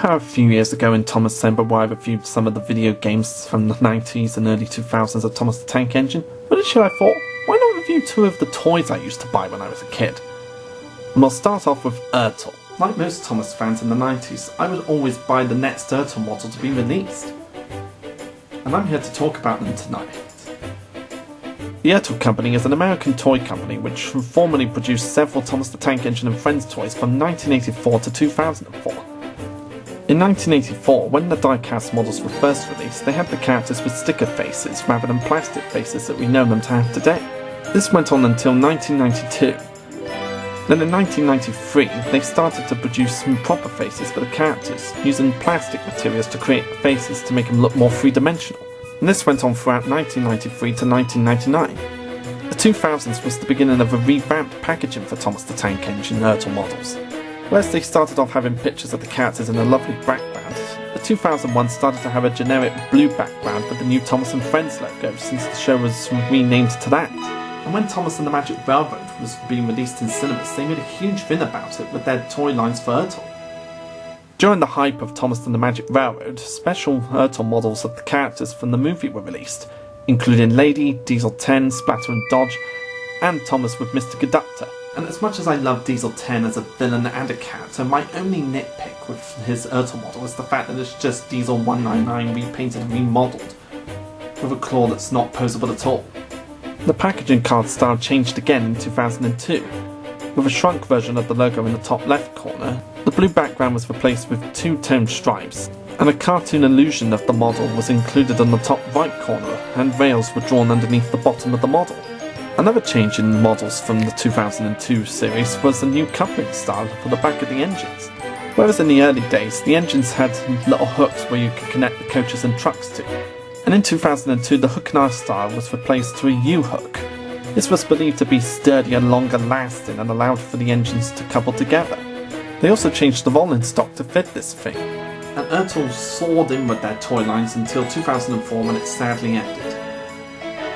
how a few years ago in Thomascember where I reviewed some of the video games from the 90s and early 2000s of Thomas the Tank Engine? Well, initially I thought, why not review two of the toys I used to buy when I was a kid? And we'll start off with Ertl. Like most Thomas fans in the 90s, I would always buy the next Ertl model to be released. And I'm here to talk about them tonight. The Ertl Company is an American toy company which formerly produced several Thomas the Tank Engine and Friends toys from 1984 to 2004. In 1984, when the die-cast models were first released, they had the characters with sticker faces rather than plastic faces that we know them to have today. This went on until 1992. Then in 1993, they started to produce some proper faces for the characters, using plastic materials to create the faces to make them look more three-dimensional. And this went on throughout 1993 to 1999. The 2000s was the beginning of a revamped packaging for Thomas the Tank Engine Ertl models. Whereas they started off having pictures of the characters in a lovely background, the 2001 started to have a generic blue background with the new Thomas and Friends logo since the show was renamed to that. And when Thomas and the Magic Railroad was being released in cinemas, they made a huge thing about it with their toy lines for Ertl. During the hype of Thomas and the Magic Railroad, special Ertl models of the characters from the movie were released, including Lady, Diesel 10, Splatter and Dodge, and Thomas with Mr. Conductor. And as much as I love Diesel 10 as a villain and a character, my only nitpick with his Ertl model is the fact that it's just Diesel 199 repainted and remodelled, with a claw that's not posable at all. The packaging card style changed again in 2002, with a shrunk version of the logo in the top left corner. The blue background was replaced with two-tone stripes, and a cartoon illusion of the model was included on the top right corner, and rails were drawn underneath the bottom of the model. Another change in models from the 2002 series was a new coupling style for the back of the engines. Whereas in the early days, the engines had little hooks where you could connect the coaches and trucks to. And in 2002, the hook and eye style was replaced to a U-hook. This was believed to be sturdier, longer lasting, and allowed for the engines to couple together. They also changed the rolling stock to fit this thing. And Ertl soared in with their toy lines until 2004 when it sadly ended.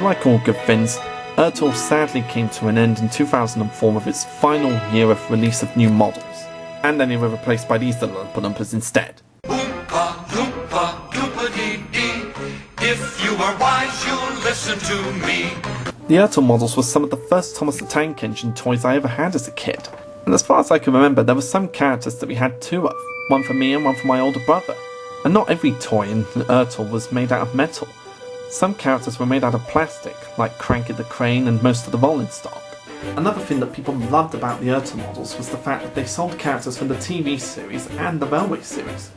Like all good things, Ertl sadly came to an end in 2004 with its final year of release of new models. And then they were replaced by these little Oompa-Loompas instead. Oompa, Loompa, Loompa-Dee-Dee. If you are wise, you'll listen to me. The Ertl models were some of the first Thomas the Tank Engine toys I ever had as a kid. And as far as I can remember, there were some characters that we had two of, one for me and one for my older brother. And not every toy in Ertl was made out of metal. Some characters were made out of plastic, like Cranky the Crane and most of the rolling stock. Another thing that people loved about the Ertl models was the fact that they sold characters from the TV series and the Railway series.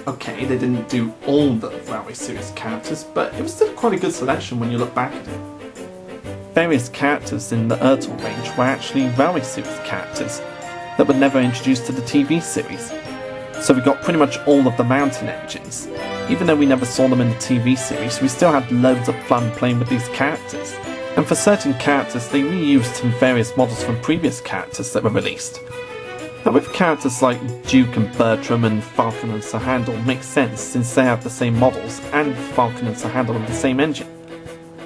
Okay, they didn't do all the Railway series characters, but it was still quite a good selection when you look back at it. Various characters in the Ertl range were actually Railway series characters that were never introduced to the TV series. So we got pretty much all of the mountain engines. Even though we never saw them in the TV series, we still had loads of fun playing with these characters. And for certain characters, they reused some various models from previous characters that were released. Now with characters like Duke and Bertram and Falcon and Sir Handel makes sense since they have the same models and Falcon and Sir Handel have the same engine.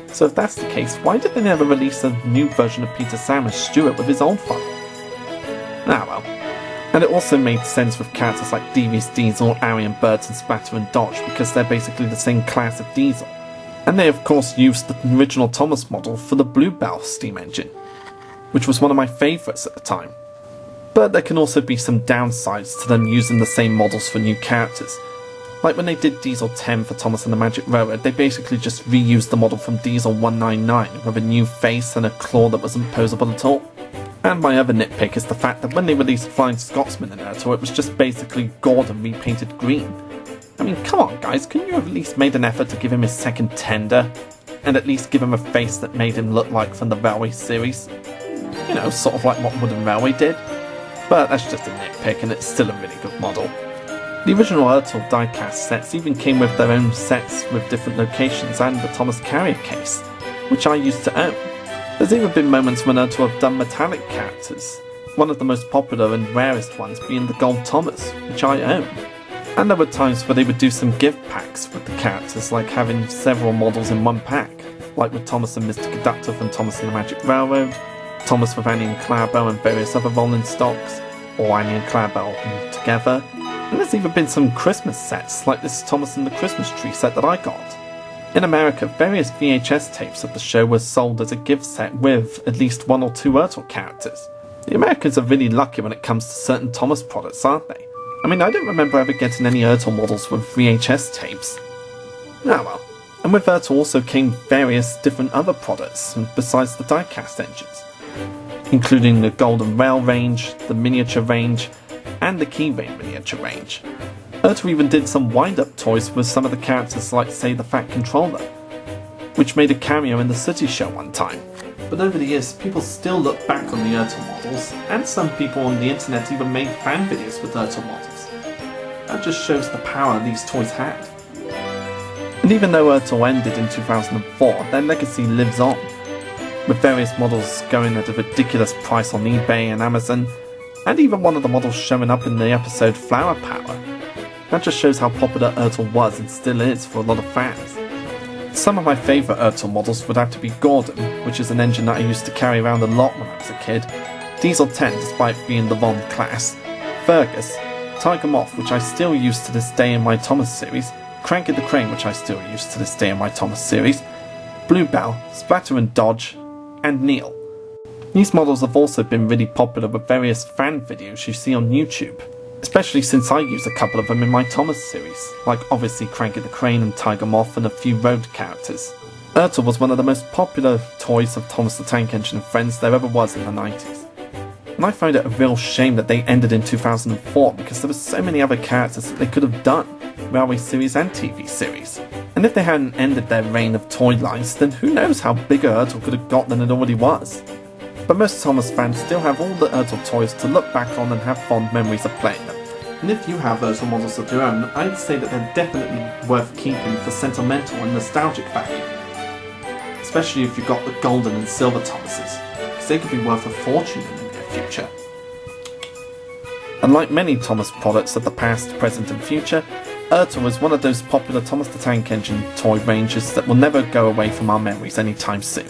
So if that's the case, why did they never release a new version of Peter Sam as Stuart with his old font? Ah well. And it also made sense with characters like Devious Diesel, Arion Birds and Splatter and Dodge because they're basically the same class of diesel. And they of course used the original Thomas model for the Bluebell steam engine, which was one of my favourites at the time. But there can also be some downsides to them using the same models for new characters. Like when they did Diesel 10 for Thomas and the Magic Railroad, they basically just reused the model from Diesel 199 with a new face and a claw that wasn't posable at all. And my other nitpick is the fact that when they released Flying Scotsman in Ertl, it was just basically Gordon repainted green. I mean, come on guys, couldn't you have at least made an effort to give him his second tender? And at least give him a face that made him look like from the Railway series? You know, sort of like what Wooden Railway did. But that's just a nitpick and it's still a really good model. The original Ertl die-cast sets even came with their own sets with different locations and the Thomas carrier case, which I used to own. There's even been moments when Ertl have done metallic characters, one of the most popular and rarest ones being the Gold Thomas, which I own. And there were times where they would do some gift packs with the characters, like having several models in one pack, like with Thomas and Mr. Conductor from Thomas and the Magic Railroad, Thomas with Annie and Clarabelle and various other rolling stocks, or Annie and Clarabelle together, And there's even been some Christmas sets, like this Thomas and the Christmas Tree set that I got. In America, various VHS tapes of the show were sold as a gift set with at least 1 or 2 Ertl characters. The Americans are really lucky when it comes to certain Thomas products, aren't they? I mean, I don't remember ever getting any Ertl models with VHS tapes. Ah well. And with Ertl also came various different other products besides the die-cast engines, including the Golden Rail range, the miniature range, and the Keyring miniature range. Ertl even did some wind-up toys with some of the characters like, say, the Fat Controller, which made a cameo in the City Show one time. But over the years, people still look back on the Ertl models, and some people on the internet even made fan videos with Ertl models. That just shows the power these toys had. And even though Ertl ended in 2004, their legacy lives on, with various models going at a ridiculous price on eBay and Amazon, and even one of the models showing up in the episode Flower Power. That just shows how popular Ertl was and still is for a lot of fans. Some of my favourite Ertl models would have to be Gordon, which is an engine that I used to carry around a lot when I was a kid, Diesel 10 despite being the wrong class, Fergus, Tiger Moth, which I still use to this day in my Thomas series, Cranky the Crane, which I still use to this day in my Thomas series, Bluebell, Splatter and Dodge, and Neil. These models have also been really popular with various fan videos you see on YouTube, especially since I use a couple of them in my Thomas series, like obviously Cranky the Crane and Tiger Moth and a few road characters. Ertl was one of the most popular toys of Thomas the Tank Engine and friends there ever was in the 90s. And I find it a real shame that they ended in 2004 because there were so many other characters that they could have done, Railway series and TV series. And if they hadn't ended their reign of toy lines, then who knows how bigger Ertl could have got than it already was. But most Thomas fans still have all the Ertl toys to look back on and have fond memories of playing them. And if you have Ertl models of your own, I'd say that they're definitely worth keeping for sentimental and nostalgic value. Especially if you've got the golden and silver Thomases, because they could be worth a fortune in the near future. And like many Thomas products of the past, present and future, Ertl is one of those popular Thomas the Tank Engine toy ranges that will never go away from our memories anytime soon.